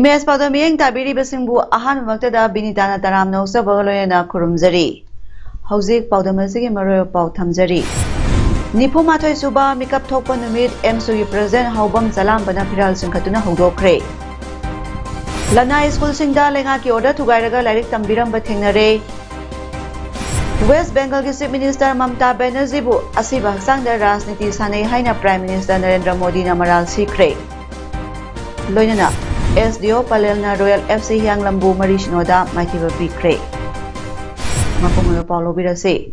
Imes pada miyeng tabiri basingbu ahan waktada binitana taram na usa bagaloyana kurumzari. Hauzik pada masigi maroyo pau thamzari. Nipu mathoi suba mikap thokpa numit MSUgi President Haubam Salam bana phiral singkhatuna hongdokre. Lana school singda lenga ki order thugairaga lairik tambiramba thengnare. West Bengal ki Chief Minister Mamata Banerjee bu asiba haksangda rajniti sanai haina Prime Minister Narendra Modi na maral sikre. Loinana SDO Palelna Royal FC Hyang Lambu Marishnoda Maithiba Bikre. Mapungulo Paulo Birase.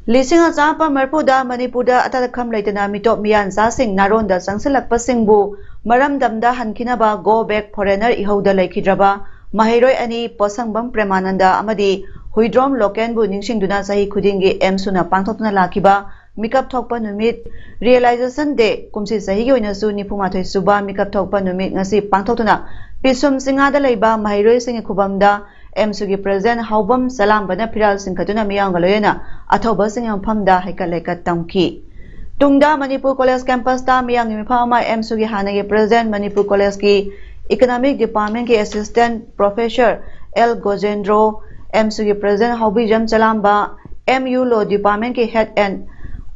Lising Zapa Merpuda Manipurda Atakham Laitana Mitop Mian Sasing Naronda Sangsilak Pasingbu Maram Damda Hankinaba Go Back Foreigner Ihoda Laikidraba Mahiroi Ani Posangbam Premananda Amadi Huidrom Lokenbu Ningsing Duna Sahi Kudingi M Suna Pangtopna Lakiba Mikap Thokpa Numit Realization Day Kumsi Sahi Yoinasu Nipumathoi Suba Mikap Thokpa Numit Ngasi Pangtoptuna Pisum Singada Laiba Mahiroi Singi Kubamda MSUgi President Haubam Salam bana phiral singkhatuna miyangaloyena athoba singyam phamda haikaleka tamki tungda Manipur College campus ta miyang mifama MSUgi hanagi President Manipur College ki Economic Department ki Assistant Professor L Gojendro MSUgi President Haubijam Salam ba MU Law Department ki Head and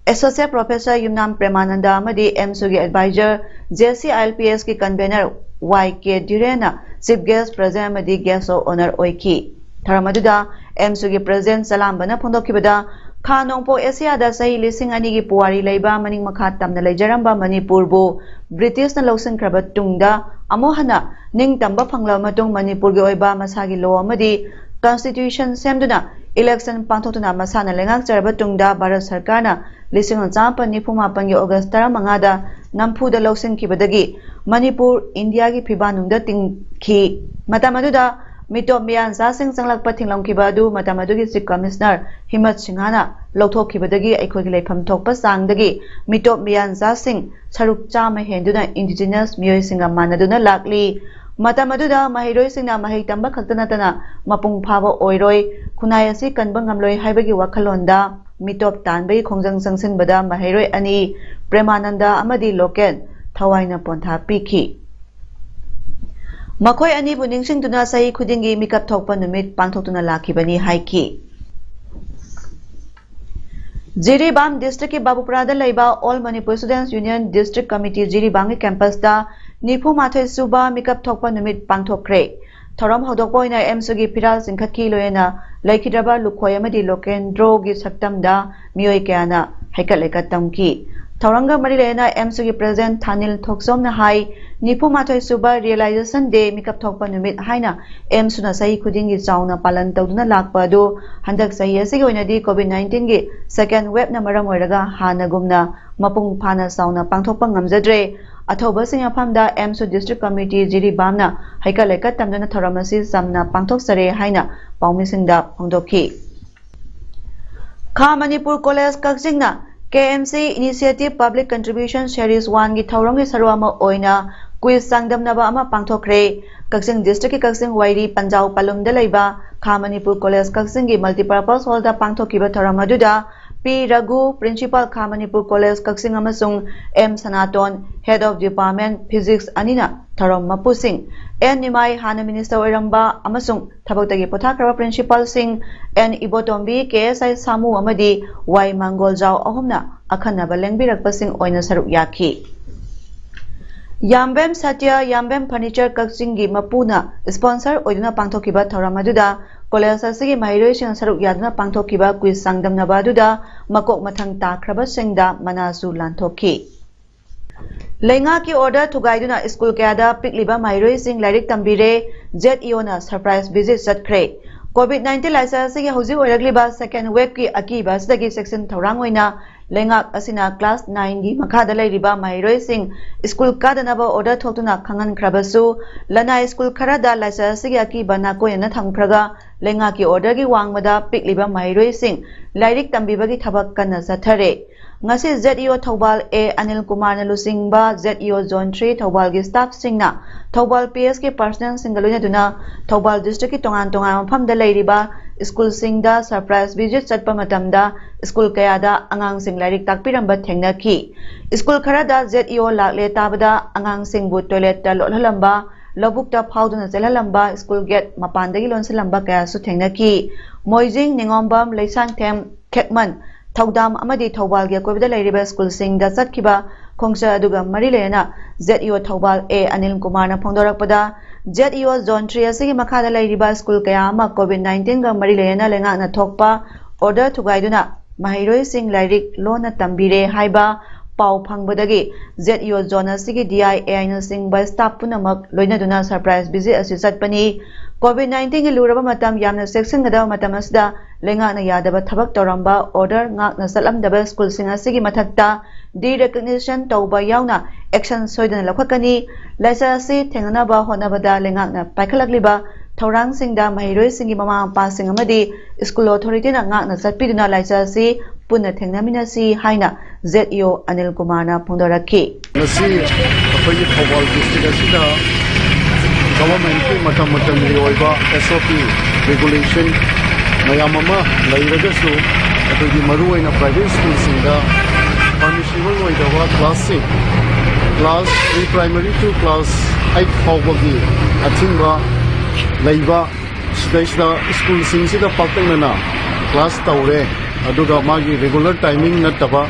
Associate Professor Yumnam Premananda amadi MSUgi Advisor JC ILPS ki Convener YK Durena Chief Guest President Madi Guest of Honor Oiki. Taramaduda MSUgi President Salam bana phondokibada Khanongpo Asia da sahi lising anigi puwari leiba maning makha tamna leijaramba Manipur bu British na lawsing kraba tungda amohana ning tamba phangla matung Manipur gi oiba masagi law amadi Constitution semduna election pangthotuna masana lengak charba tungda Bharat Sarkarna lising champa nifuma pangi August 15 da nampuda lawsing kibadagi Manipur India ki phibanungda tingki matamaduda mitop miyan sasing sanglakpa thinglomkibadu matamadugi Chief Commissioner Himat Singhana lawthokibadagi aikhogi leifam thokpa sangdagi mitop miyan sasing saruk chama henduna indigenous miyoisinga manaduna lakli matamaduda mahiroi singna mahai tamba khaktanatana mapung phaba oiroi khunai asi kanba ngamloi haibagi wakhalonda mitop tanbai khongjang sangsinbada mahiroi ani Premananda amadi Loken Thawaina Pontha Piki. Makhoi ani bu ningsingtuna sahi khudingi mikap thokpa numit pangthokuna lakibani haiki. Jiribam District ki Babuprada laiba All Manipur Students Union District Committee Jiribam campus da Nipu Mathoi Suba mikap thokpa numit pangthokre. Thoram hodokpa oina MSUgi phiral singkhatki loyena laikhidraba lukhoi amadi Lokendro gi saktamda miyoi kyana haikaleka tamki. Tauranga Marilena MSUgi President Thanil Thoksom na hai Nipu Mathoi Suba Realization Day mikap thokpa numit haina MSU na sahi khudingi chauna palan tawduna lakpa do handak sahi asigi oinadi COVID-19 gi second wave na maram oiraga hanagumna mapung phana sauna pangthokpa ngamjadre athoba singya phamda MSU District Committee Jiribamna haikaleka tamduna thoramasi samna pangthoksare haina paumisingda phongdokhi Kha Manipur College Kakjingna KMC Initiative Public Contribution Series 1 gi thaurangi sarwama oina quiz sangdamnaba ama pangthokre Kakjing District ki Kakjing Wairi Panjau Palumda leiba Kha Manipur College Kakjing gi multipurpose hall da pangthokiba thoramaduda P Raghu Principal Kha Manipur College Kakjing amasung M Sanaton Head of Department Physics Anina Tharom Mapusing N Nimai Hana Minister Oiramba amasung thabaktagi pothakraba Principal Singh N Ibotombi KSI Samu amadi Y Mangol Jao ahumna akhanaba lengbirakpasing oina saruk yaki Yambem Satya Yambem Furniture Kakjing gi mapuna sponsor oiduna pangthokiba thoramaduda College asigi mahiroi sing saruk yaduna pangthokiba quiz sangdamnabaduda makok mathang takraba singda manasu lanthoki Lenga ki order thugaiduna school kayada pikliba mahiroi sing lairik tambire ZEO na surprise visit satkre COVID-19 laisa asigi hoji oiragliba second wave ki akiba sidagi section thorang oina Lengak asina class 9 gi makhada lairiba mahiroi sing school kadanaba order thoktuna khangan khrabasu lana school kharada laisa asigi akiba na koyana thamkhraga lenga ki order gi wangmada pikliba mahiroi sing lairik tambibagi thabak kana sathare ngasi ZEO Thobal A Anil Kumar na lusingba ZEO Zone 3 Thobal gi staff singna Thobal PS ki personnel singaluna duna Thobal district ki tongan mafamda lairiba school singda surprise visit chatpa matamda school kayada angang sing lairik takpiramba thengnaki school kharada ZEO lakle tabada angang singbu toilet ta lolhalamba Lobukta Pauduna Zelalamba, School Get, Mapandagi Lonsalamba Kaya Sutenaki, Moizing, Ningombam, Laisang Tem, Kekman, Taudam Amadi Taubalgia Kovida Lady School Sing, Dasatkiba, Kongsa Duga Marilena, ZEO Taubal A. Anil Kumana Pondorapada, ZEO Zone 3 Sigi Makada Lady School Kayama, COVID-19 Ga Marilena Lengana Tokpa, Order to Guiduna, Mahiroi Sing Lyric, Lona Tambire, Haiba, Pau Pangbodagi, ZEO Zona Sigi DI A. Sing by Staff Punamak, Loina Duna Surprise Busy as you said Pani, COVID-19 Luraba Matam Yamna Section Gada Matamasda, Lengana Yadaba Tabak Toramba, Order Ngak Nasalam Daba School Singer Sigi Matakta, D recognition Tauba Yauna, Action Soydan Lakakani, Lisa Si, Tenganaba, Honabada, Lengana, Paikalagliba, Taurang Singda, Mahiro Singi Mama, Passing Amadi, School Authority Ngak Nasapiduna, Lisa Si, Puna Tengamina Si, Haina, ZEO Anil Kumana, Pundoraki. Nasi, Apayi Tawal District Government Matam SOP regulation Mayamama Lairagasu Apagi Maru in a private school Singa Permissible Waitawa class 6 class 3 primary to class 8 Hawagi Atimba Laiba Sudeshda school Singsida Patanana class Taure Aduga Magi regular timing Nataba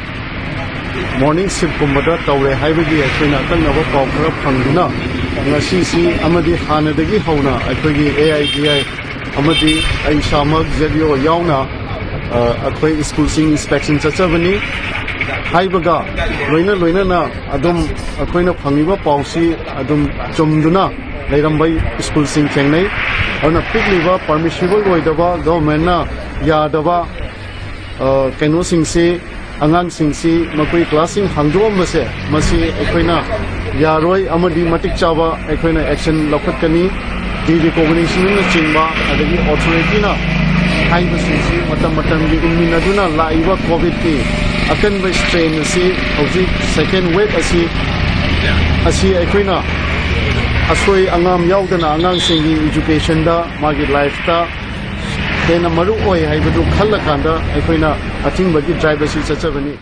morning shift Kumada Taure Highway Athena Kanava Pokra Panguna Nasi Amadi Hanadagi Hona, Akwagi AIDI, Amadi Aishamag ZEO Yauna, Akway School Sing Inspection Chachavani, Haibaga, Loina Adum Akwayna Pangiba Pausi, Adum Chumduna, Lairambai School Sing Chengnay, on a Pigliva, Permissible Waidava, Domena, Yadava, Kano Sing Se, Angang Sing Se, Makui Classing Hangdom Mase, Masi Akwayna. Yaroi Amadi Matik Chava, Equina Action Lokakani, the combination in the Chimba, and the authority na High Sisi, Matamatan, Minaduna, Laiva COVID, Akan by strain, see, of the second wave as he Equina Asway Angam Yaudana, Angang Singi Education da, Market Life da, then a Maru Oi, Hibadu Kalakanda, Equina, I think Bagi drivers is such a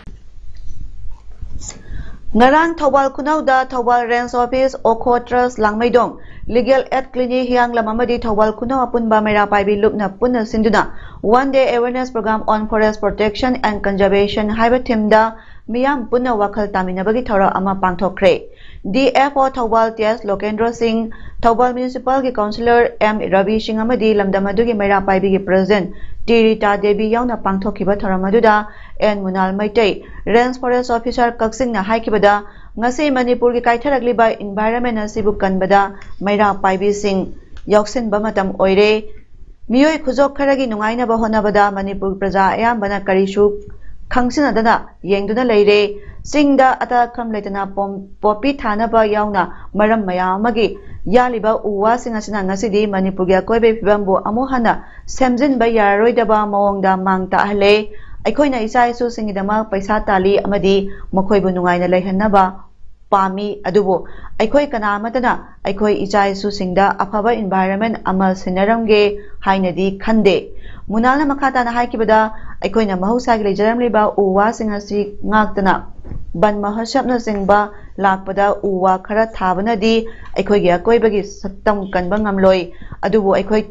Ngarang Tawal Kunauda, Tawal Range Office, Okotras, Langmaidong, Legal Aid Clinic, Hiang Lamamadi, Tawal Kunau, Punba Mera Paibi Lupna Puna Sinduna, 1 day awareness program on forest protection and conservation, Haiba Timda, Miyam Puna Wakal Taminabagi Tora Ama Pangtokre. DFO Tawal Tias Lokendra Singh, Tawal Municipal Councillor M. Ravi Shingamadi, Lamdamadugi Mera Paibi President, Tirita Devi Yauna Pangtokiba Toramaduda, and Munal Maitei, Range Forest Officer Kaksing na Haikibada, Ngasi Manipuri Kaitharagli by Environment Asibu Kanbada, Maira Paibi Singh, Yoksin Bamatam Oire, Miyoi Kuzok Karagi Nungaina Bahonabada, Manipur Praja Ayam Bana Karishu, Kangsinadana, Yengduna Leire, Singda Atakam Letana Popi Tanaba Yauna, Maram Mayamagi, Yaliba Uwa Singasina Ngasidi, Manipuria Kobe Bambo Amohana, Semzin by Yaroidaba Mongda Mangta Hale, Aikoina Isai Su Singidama, Paisa Tali, Amadi, Mokoibu Nungaina Lehanaba, Pami, Adubo, Aikoi Kanamatana, Aikoi Isai Su Singda, Apava Environment, Ama Sinaramge, Hainadi, Kande, Munana Makata Haikibada, Aikoina Mahusagli Jeremliba, Uwa Singasi, Ngagtana, Ban Mahashapna Singba, Lakpada, Uwa Kara Tabanadi, Aikoigia Koibagi, Satam Kanbangamloi, Adubo, Aikoi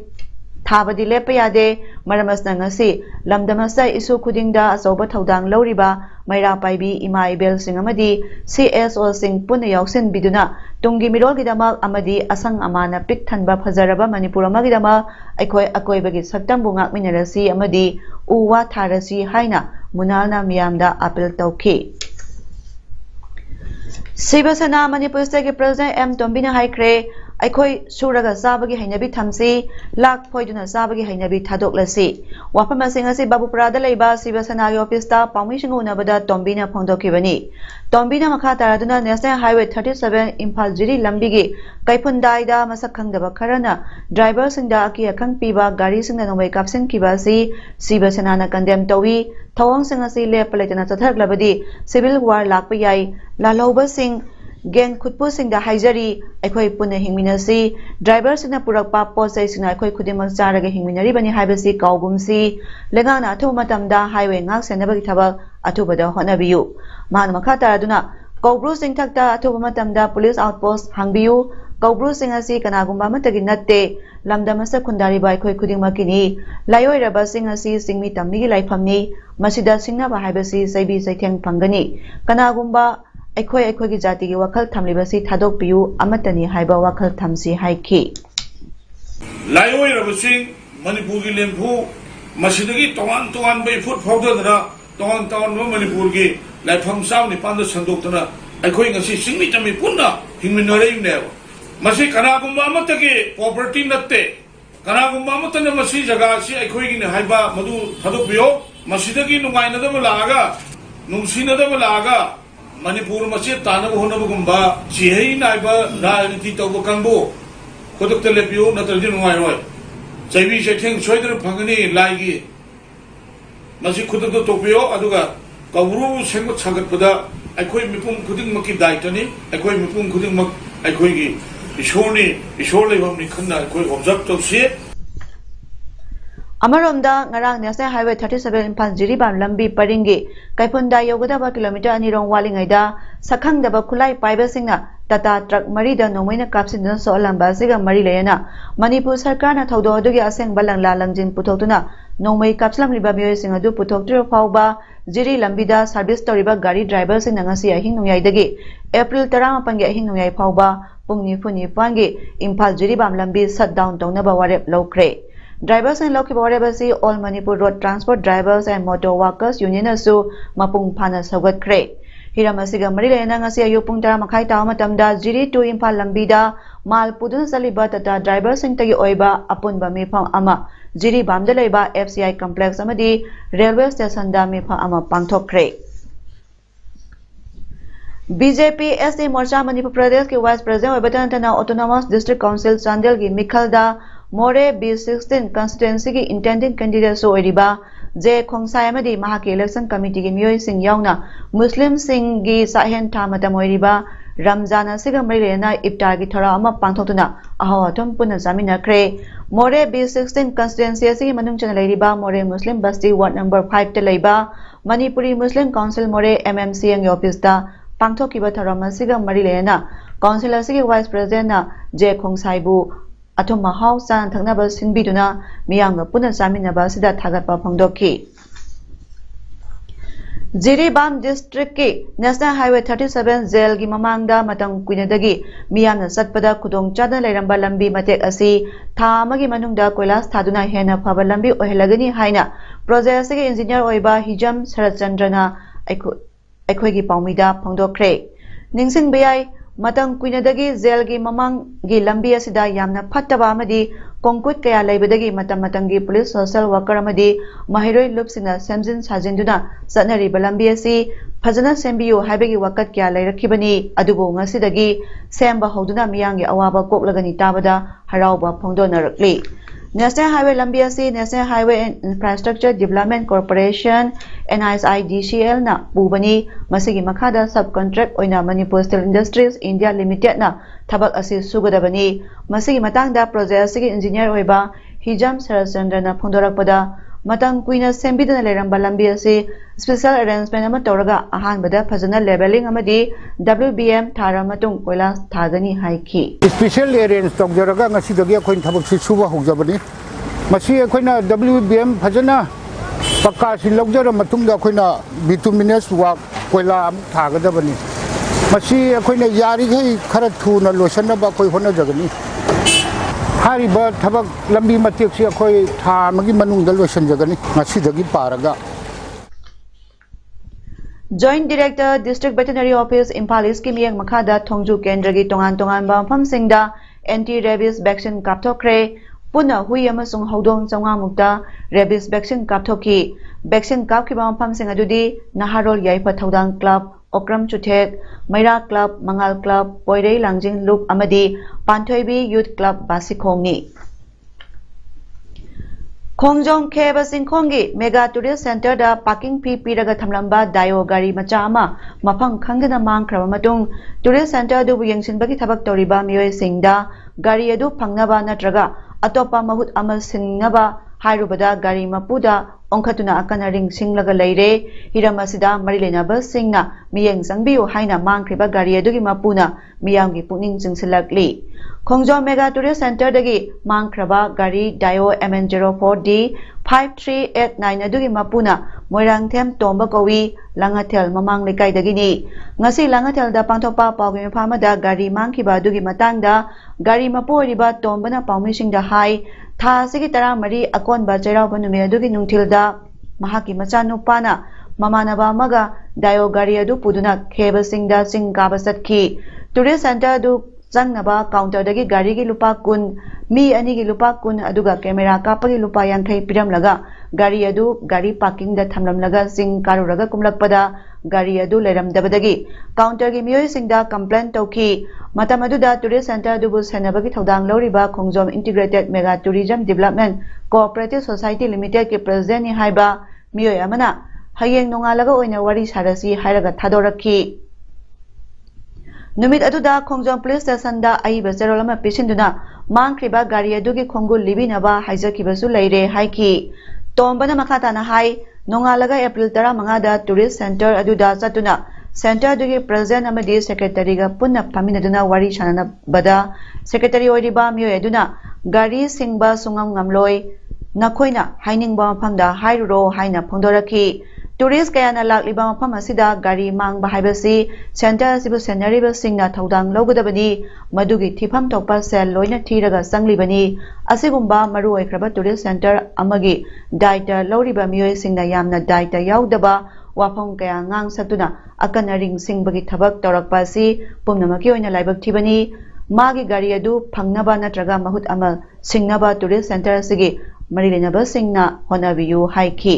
Tabadi Lepayade, Maramas Nangasi, Lamdamasa Isu Kudinda, Asoba Taudang Loriba, Maira Paibi, Imai Bel Singamadi, CSO Sing Punayoksin Biduna, Tungi Mirolgidamal Amadi, Asang Amana, Piktanba Pazaraba, Manipura Magidama, Akoi Bagi Satambunga Minerasi, Amadi, Uwa Tarasi, Haina, Munana Miamda, Apel Tauki. Sibasana Manipur State President M. Tombina Haikre, Aikoi Suraga Sabagi Hainabi Tamsi, Lak Poiduna Sabagi Hainabi Tadok Lasi. Wapamasingasi Babu Prada Leba, Sibasana Ofista, Pamishingu Nabada, Tombina Pondokivani. Tombina Makataraduna, National Highway 37, Impal Jiri Lambigi, Kaipundaida, Masakang the Bakarana, drivers in Daki, Akang Piba, Garis in the Nome Kapsin Kibasi, Sibasana Kandem Towi, Tawang Singasi Le Palatana Tatar Labadi, Civil War Lakpayai, Laloba Singh, Gen Kutpu Singh the Haijari, Aikoi Puna Hingminasi, drivers in a Purapa Posay Sina Koi Kudimas Zaraga Hingminari Bani Hibasi, Kaugumsi, Legana Atumatamda, Highway Nax and Nabagitaba, Atubada Honabiu. Man Makata Aduna, Kaubru Singh Takta, Atumatamda, Police Outpost, Hangbiu, ꯀꯧꯕ꯭ꯔꯨꯁꯤꯡ ꯑꯁꯤ ꯀꯅꯥꯒꯨꯝꯕ ꯑꯃꯠꯇꯒꯤ ꯅꯠꯇꯦ ꯂꯝꯗꯝ ꯑꯁꯤꯗ ꯈꯨꯟꯗꯥꯔꯤꯕ ꯑꯩꯈꯣꯏ ꯈꯨꯗꯤꯡꯃꯛꯀꯤꯅꯤ ꯂꯥꯏꯑꯣꯏꯔꯕꯁꯤꯡ ꯑꯁꯤ ꯁꯤꯡꯃꯤ ꯇꯝꯕꯤꯒꯤ ꯂꯥꯏꯐꯝꯅꯤ ꯃꯁꯤꯗ ꯁꯤꯡꯅꯕ ꯍꯥꯏꯕꯁꯤ ꯆꯩꯕꯤ ꯆꯩꯊꯦꯡ ꯐꯪꯒꯅꯤ ꯀꯅꯥꯒꯨꯝꯕ ꯑꯩꯈꯣꯏꯒꯤ ꯖꯥꯇꯤꯒꯤ ꯋꯥꯈꯜ ꯊꯝꯂꯤꯕꯁꯤ ꯊꯥꯗꯣꯛꯄꯤꯌꯨ ꯑꯃꯠꯇꯅꯤ ꯍꯥꯏꯕ ꯋꯥꯈꯜ ꯊꯝꯁꯤ ꯍꯥꯏꯈꯤ ꯂꯥꯏꯑꯣꯏꯔꯕꯁꯤꯡ ꯃꯅꯤꯄꯨꯔꯒꯤ ꯂꯦꯝꯐꯨ ꯃꯁꯤꯗꯒꯤ ꯇꯣꯉꯥꯟ ꯇꯣꯉꯥꯟꯕ ꯏꯐꯨꯠ ꯐꯥꯎꯗꯗꯅ ꯇꯣꯉꯥꯟ ꯇꯣꯉꯥꯟꯕ ꯃꯅꯤꯄꯨꯔꯒꯤ ꯂꯥꯏꯐꯝ 19 ꯁꯟꯗꯣꯛꯇꯨꯅ ꯑꯩꯈꯣꯏ ꯉꯁꯤ ꯁꯤꯡꯃꯤ ꯇꯝꯃꯤ ꯄꯨꯟꯅ ꯍꯤꯡꯃꯤꯟꯅꯔꯛꯏꯕꯅꯦꯕ ꯃꯁꯤ ꯀꯅꯥꯒꯨꯝꯕ ꯑꯃꯠꯇꯒꯤ ꯄ꯭ꯔꯣꯄꯔꯇꯤ ꯅꯠꯇꯦ ꯀꯅꯥꯒꯨꯝꯕ ꯑꯃꯠꯇꯅ ꯃꯁꯤ ꯖꯒꯥ ꯑꯁꯤ ꯑꯩꯈꯣꯏꯒꯤꯅꯤ ꯍꯥꯏꯕ ꯃꯗꯨ ꯊꯥꯗꯣꯛꯄꯤꯌꯣ ꯃꯁꯤꯗꯒꯤ ꯅꯨꯡꯉꯥꯏꯅꯗꯕ ꯂꯥꯛꯑꯒ ꯅꯨꯡꯁꯤꯅꯗꯕ ꯂꯥꯛꯑꯒ ꯃꯅꯤꯄꯨꯔ ꯃꯆꯦꯠ ꯇꯥꯅꯕ ꯍꯣꯠꯅꯕꯒꯨꯝꯕ ꯆꯤꯍꯩ ꯅꯥꯏꯕ ꯔꯥꯖꯅꯤꯇꯤ ꯇꯧꯕ ꯀꯥꯡꯕꯨ ꯈꯨꯗꯛꯇ ꯂꯦꯞꯄꯤꯌꯨ ꯅꯠꯇ꯭ꯔꯗꯤ ꯅꯨꯡꯉꯥꯏꯔꯣꯏ ꯆꯩꯕꯤ ꯆꯩꯊꯦꯡ ꯁꯣꯏꯗꯅ ꯐꯪꯒꯅꯤ ꯂꯥꯏꯒꯤ ꯃꯁꯤ ꯈꯨꯗꯛꯇ ꯇꯣꯛꯄꯤꯌꯣ ꯑꯗꯨꯒ ꯀꯧꯕ꯭ꯔꯨ ꯁꯦꯝꯒꯠ ꯁꯥꯒꯠꯄꯗ ꯑꯩꯈꯣꯏ ꯃꯤꯄꯨꯝ ꯈꯨꯗꯤꯡꯃꯛꯀꯤ ꯗꯥꯏꯇꯅꯤ ꯑꯩꯈꯣꯏ ꯃꯤꯄꯨꯝ ꯈꯨꯗꯤꯡꯃꯛ ꯑꯩꯈꯣꯏꯒꯤ ꯏꯁꯣꯔꯅꯤ ꯏꯁꯣꯔ ꯂꯩꯐꯝꯅꯤ ꯈꯟꯅ ꯑꯩꯈꯣꯏ ꯑꯣꯕꯖꯔꯕ ꯇꯧꯁꯤ ꯑꯃꯔꯣꯝꯗ ꯉꯔꯥꯡ ꯅꯦꯁꯅꯦꯜ ꯍꯥꯏꯋꯦ 37 ꯏꯝꯐꯥꯜ ꯖꯤꯔꯤꯕꯥꯝ ꯂꯝꯕꯤ ꯄꯔꯤꯡꯒꯤ ꯀꯩꯐꯨꯟꯗ ꯌꯧꯒꯗꯕ ꯀꯤꯂꯣꯃꯤꯇꯔ 2 ꯔꯣꯝ ꯋꯥꯠꯂꯤꯉꯩꯗ ꯁꯛꯈꯪꯗꯕ ꯈꯨꯠꯂꯥꯏ ꯄꯥꯏꯕꯁꯤꯡꯅ ꯇꯥꯇꯥ ꯇ꯭ꯔꯛ ꯃꯔꯤꯗ ꯅꯣꯡꯃꯩꯅ ꯀꯥꯞꯁꯤꯟꯗꯨꯅ ꯁꯣꯛꯍꯜꯂꯝꯕ ꯑꯁꯤꯒ ꯃꯔꯤ ꯂꯩꯅꯅ ꯃꯅꯤꯄꯨꯔ ꯁꯔꯀꯥꯔꯅ ꯊꯧꯗꯣꯛ ꯑꯗꯨꯒꯤ ꯑꯁꯦꯡꯕ ꯂꯪꯂꯥ ꯂꯪꯖꯤꯟ ꯄꯨꯊꯣꯛꯇꯨꯅ ꯅꯣꯡꯃꯩ ꯀꯥꯞꯁꯤꯜꯂꯝꯂꯤꯕ ꯃꯤꯑꯣꯏꯁꯤꯡ ꯑꯗꯨ ꯄꯨꯊꯣꯛꯇ꯭ꯔꯤꯕ ꯐꯥꯎꯕ ꯖꯤꯔꯤ ꯂꯝꯕꯤꯗ ꯁꯔꯚꯤꯁ ꯇꯧꯔꯤꯕ ꯒꯥꯔꯤ ꯗ꯭राꯏꯚꯔꯁꯤꯡꯅ ꯉꯁꯤ ꯑꯍꯤꯡ ꯅꯣꯡꯌꯥꯏꯗꯒꯤ ꯑꯦꯄ꯭ꯔꯤꯜ 19ꯒꯤ ꯑꯍꯤꯡ ꯅꯣꯡꯌꯥꯏ ꯐꯥꯎꯕ ꯄꯨꯡ 94ꯒꯤ ꯏꯝꯐꯥꯜ ꯖꯤꯔꯤꯕꯥꯝ ꯂꯝꯕꯤ ꯁꯠ ꯗꯥꯎꯟ ꯇꯧꯅꯕ ꯋꯥꯔꯦꯞ ꯂꯧꯈ꯭ꯔꯦ ड्राइवर्स लौकिब वारेब असी all Manipur road transport drivers and motor workers union असु मपुंग फाना सौगतख्रे हिरम असिगा मरी लेना ngasi ayu pung 10 makhai taw matamda jiri to imphal lambida mal pudun saliba tata drivers sing tagi oiba apunba mifam ama jiri bamda leiba FCI complex amadi railway station da mifam ama pangthokkhre BJP SC Morcha Manipur Pradesh के vice president ओबतनतना autonomous district council Chandel की मिखलदा Moreh B16 constituency की intending candidate सो ओरिबा जे खोंगसाय अमदी महाके इलेक्शन कमिटी की मियोय सिंह यावना मुस्लिम सिंह की साहेन था मतम ओरिबा रमजान असिगा मरिलेना इफ्तार की थोरा अमा पांथोतुना अहाव अथम पुन जामिनाख्रे मोरे B16 कंस्टिट्युएंसी असि मनुंग चना लेरिबा मोरे मुस्लिम बस्ती वार्ड नंबर 5 ते लेबा मणिपुरी मुस्लिम काउंसिल मोरे MMCM की ऑफिस दा पांथोकिबा थरम असिगा मरि लेना काउंसिल असिगी वाइस प्रेसिडेंट ना जे खोंगसाइबु अथुम महाव सान थंगनाबा सिनबिदुना मियांग पुना सामिनाबा सिदा थागतपा फंगदोखी जिरीबाम डिस्ट्रिक्ट की नेशनल हाईवे 37 जेल की ममांगदा मतंग कुइनदगी मियामना सत्पदा खुदोंग चादन लेरंबा लंबी मतेक असि था अमगी मनुंगदा कोइलास थादुना हेना फबा लंबी ओहेलगनी हाइना प्रोजेक्ट असिगी इंजीनियर ओइबा हिजम शरदचंद्रना अखोगी पाउमीदा फंगदोखरे निंगसिंग बेयाई मतंग कुइनदगी जेल की ममांग की लंबी असिदा यामना फत्तबा अमदी कोंकुट कया लेबदगी मतम मतंगी पुलिस सोशल वर्कर अमदी महिरोई लुपसिना सेमजिन साजिंदुना चनरिबा लंबी असि फजना सेंबियो हाइबगी वकत कया लेरखिबनी अदुबो ngasiदगी सेंबा हौदुना मियांगी अवाबा कोकलगनी ताबदा हरावबा फोंदोनरक्ली नेशनल हाईवे लंबी असि national highway infrastructure development corporation NHIDCL ना पुबनी मसिगी मखादा सब कॉन्ट्रैक्ट ओइना Manipur steel industries India limited ना थबक असि सुगदबनी मसिगी मतांगदा प्रोजेक्ट असिगी इंजीनियर ओइबा हिजम शरदचंद्र ना फोंदोरकपदा मतंग कुइना सेंबिदना लेरंबा लंबी असि स्पेशल अरेंजमेंट अमा तौरगा अहानबदा फजना लेवलिंग अमदी WBM थारा मतुंग कोइला थागनी हाइखी स्पेशल अरेंज तौजरगा ngasiदगी अखोइन थबक सि सुबा होजबनी मसी अखोइना WBM फजना पक्का सि लौजर मतुंग अखोइना बिटुमिनस वर्क कोइला थागदबनी मसी अखोइना यारिगै खरा थुना लोसनबा कोइ होना जगनी हारिबा थबक लंबी मतेक सि अखोइ था मगी मनुंग लोसन जगनी ngasiदगी पारगा joint director district veterinary office Imphal east की मियंग मखादा थोंजू केंद्र की तोंगान मफमसिंगदा एंटी रेबीज वैक्सीन कापथोखरे पुनः हुई अमसुंग हौदोंग चौंगामुक्ता रेबीज वैक्सीन कापथोखी वैक्सीन कापखिबा मफमसिंग अदुदी नहारोल Yaipha Thoudang club Okram Chuthek Maira club Mangal club Poirei Lanjing Lup अमदी पांथोइबी यूथ क्लब बासिखोंगनी खोंगजोंग खेब सिंखोंगी मेगा टूरिस्ट सेंटर दा पार्किंग फी पीरगा थमलंबा दायो गाड़ी मचा अमा मफम खंगना मांगख्रबा मतुंग टूरिस्ट सेंटर दु यंगसिनबगी थबक तौरिबा मियोय सिंगदा गाड़ी अदु फंगनबा नत्रगा अतोपा महुत अमल सिंगनबा हाइरुबदा गाड़ी मपुदा ओंखतुना अकना रिंग सिंगलगा लेरे हिरम असिदा मरि लेनाबा सिंगना मियंग संगबियो हाइना मांगख्रिबा गाड़ी अदुगी मपुना मियांगी पुनिंग चिंगसिलकली Khongjom Mega Tourist Center dagi mangkraba gari Dio MN04D 5389 adugi mapuna Moirangthem Tomba Kawi Langathel Mamang Lekai dagini ngasi Langathel da pangthokpa pawgi maphamada gari mangkhiba adugi matangda gari maporiba tombana pawmisingda hai tha sigi tara mari akonba chairauba numi adugi nungthilda mahaki machanupana mamanaba amaga Dio gari adu puduna khebasingda singkaba satki Tourist Center adu Zangnaba counter dagi gari gi lupa kun mi ani gi lupa kun aduga camera kapagi lupa yankai piram laga gari adu gari parking da thamlam laga sing karuraga kumlakpada gari adu leram dabadagi counter gi miyoi singda complaint tauki matamadu da tourist center du bu senabagi thodang loriba Khongjom Integrated Mega Tourism Development Cooperative Society Limited ki president ni haiba miyoi amana hayeng nongalaga oina wari sarasi hairaga thadorakhi Numit aduda Khongjom Police Station da aiba zerolama pisinduna mangkriba gari adugi khongul libinaba haijakibasu leire haiki tombana makhata na hai nongalaga April 15 da Tourist Center aduda chatuna center adugi president amadi secretary ga punna paminaduna wari sanana bada secretary oiriba miyoi aduna gari singba sungam ngamloi nakhoina hainingba maphamda hairuro haina phongdoraki Tourist kayana lakliba mafam asida gari mangba haibasi center asibu senariba singna thodang logadabani madugi thifam thokpa sel loina thiraga sanglibani asigumba maru oikraba tourist center amagi daita loriba miyoi singna yamna daita yaudaba wafam kaya ngang satuna akana ring singbagi thabak torakpa si pumnamaki oina laibak thibani magi gari adu phangnaba natraga mahut amal singnaba tourist center asigi marilenaba singna honabiyu haiki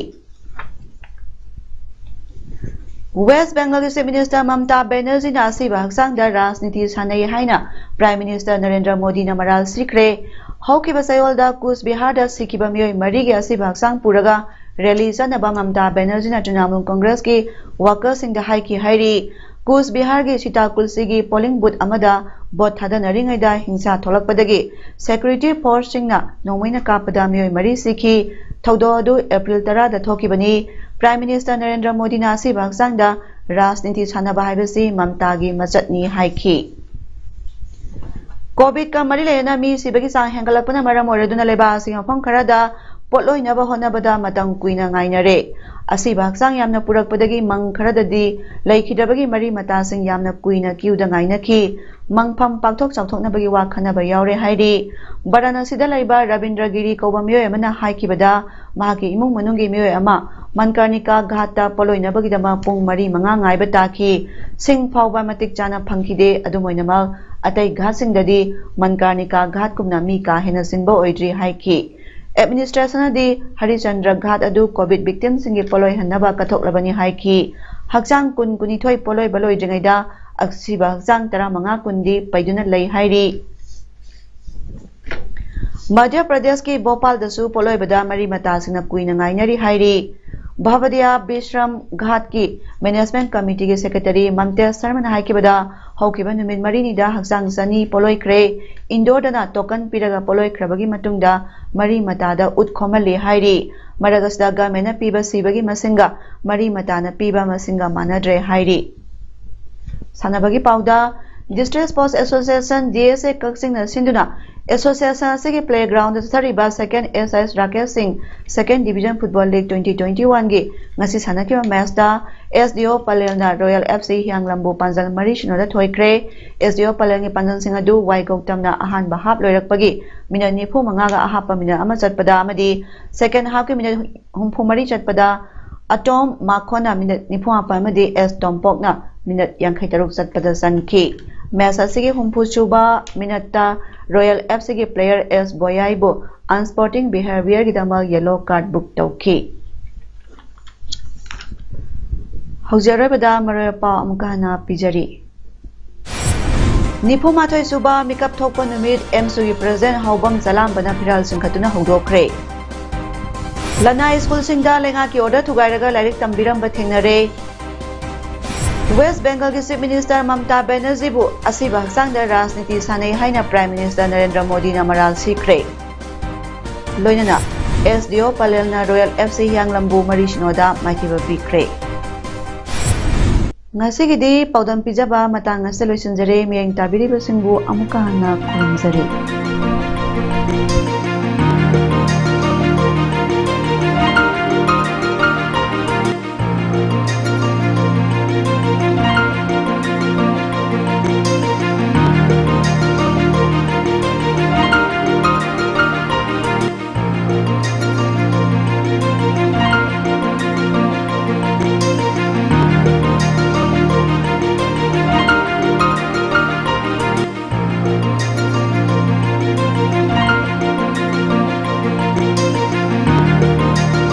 West Bengal Chief Minister Mamta Banerjee na asiba haksangda rajniti sanai haina Prime Minister Narendra Modi na maral sikre haukiba sayolda Kus Bihar da sikiba miyoi marigi asiba haksang puraga rally sanaba Mamta Banerjee na Trinamool Congress ki workers singda haiki hairi Kus Bihar gi Sitakul sigi polling booth amada bot thadanaringaida hingsa tholakpadagi security force singna nomaina kapada miyoi mari sikhi thodo adu April 10 da thokibani Prime Minister Narendra Modi na asiba haksangda rajniti sanaba haibasi Mamtagi machatni haiki COVID ka mari lena mi sibagi sang hengalakpana maram oiraduna leba sing afam kharada potloinaba honabada matang kuina ngainare asiba haksang yamna purakpadagi mang kharadadi laikhidabagi mari mata sing yamna kuina kiuda ngainaki mangpham pakthok chawthoknabagi wa khanaba yaure hairi Varanasi da laiba Rabindragiri kauba miyoi amana haikibada mahaki imung manunggi miyoi ama Mankarnika Ghata poloinabagi dama pung mari manga ngaiba taki sing phawba matik chana phangkhide adumoinamal atai ghat singdadi Mankarnika Ghat kumna mi ka hena sinbo oidri haiki administration adi Harichandra Ghat adu COVID victims singi poloi hannaba kathoklabani haiki hakchang kun kunithoi poloi baloi jengaida aksiba hakchang 15 kundi paiduna lei hairi Madhya Pradesh ki Bhopal dasu poloi bada mari mata singna kuina ngainari hairi Bhavadiya Bishram Ghat ki Management Committee ki Secretary Mamta Sharma na haiki bada haukiba numit marini da haksang sani poloi kre Indore dana token piraga poloi krabagi matungda mari mata da utkhomalli hairi Maragasda gamena piba sibagi masinga mari mata na piba masinga manadre hairi Sanabagi pauda District Sports Association DSA Kaksing na sinduna Association Sigi Playground Thariba Second SS Rakesh Singh Second Division Football League 2021 gi ngasi sanakiba match da SDO Palel na Royal FC Hianglambu Panjal Marishino da thoikre SDO Palel ngi Panjal Singh adu Y Gautam na ahan bahap loirakpagi minute 45 ga ahapa minute ama chatpada amadi second half ki minute 34 chatpada Atom Makhona minute 45 amadi S Tompok na minute 53 chatpada sanki match asigi humpu chuba minute ta Royal FC ki player S Boyaibo unsporting behavior ki dama yellow card book tauki Haujarabada marapa amkana pijari Nipo mathoi suba makeup thokpa numit MSU ki president Haubam Salam bana phiral singkhatuna hongdokre Lana school singda lenga ki order thugairaga lairik tambiramba thengnare West Bengal ki Chief Minister Mamta Banerjee bu asiba haksangda rajniti sanai haina Prime Minister Narendra Modi na maral sikre loinana SDO Palel na Royal FC Hianglambu Marishinoda maithiba bikre Ngasigidi paudam pijaba matang ngasa loisunjare miyang tabiribasingbu amuka hana khurumjari.